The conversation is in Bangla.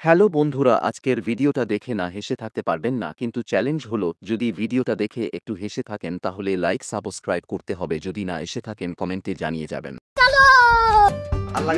হ্যালো বন্ধুরা, আজকের ভিডিওটা দেখে না হেসে থাকতে পারবেন না, কিন্তু চ্যালেঞ্জ হলো যদি ভিডিওটা দেখে একটু হেসে থাকেন তাহলে লাইক সাবস্ক্রাইব করতে হবে, যদি না এসে থাকেন কমেন্টে জানিয়ে যাবেন। আল্লাহ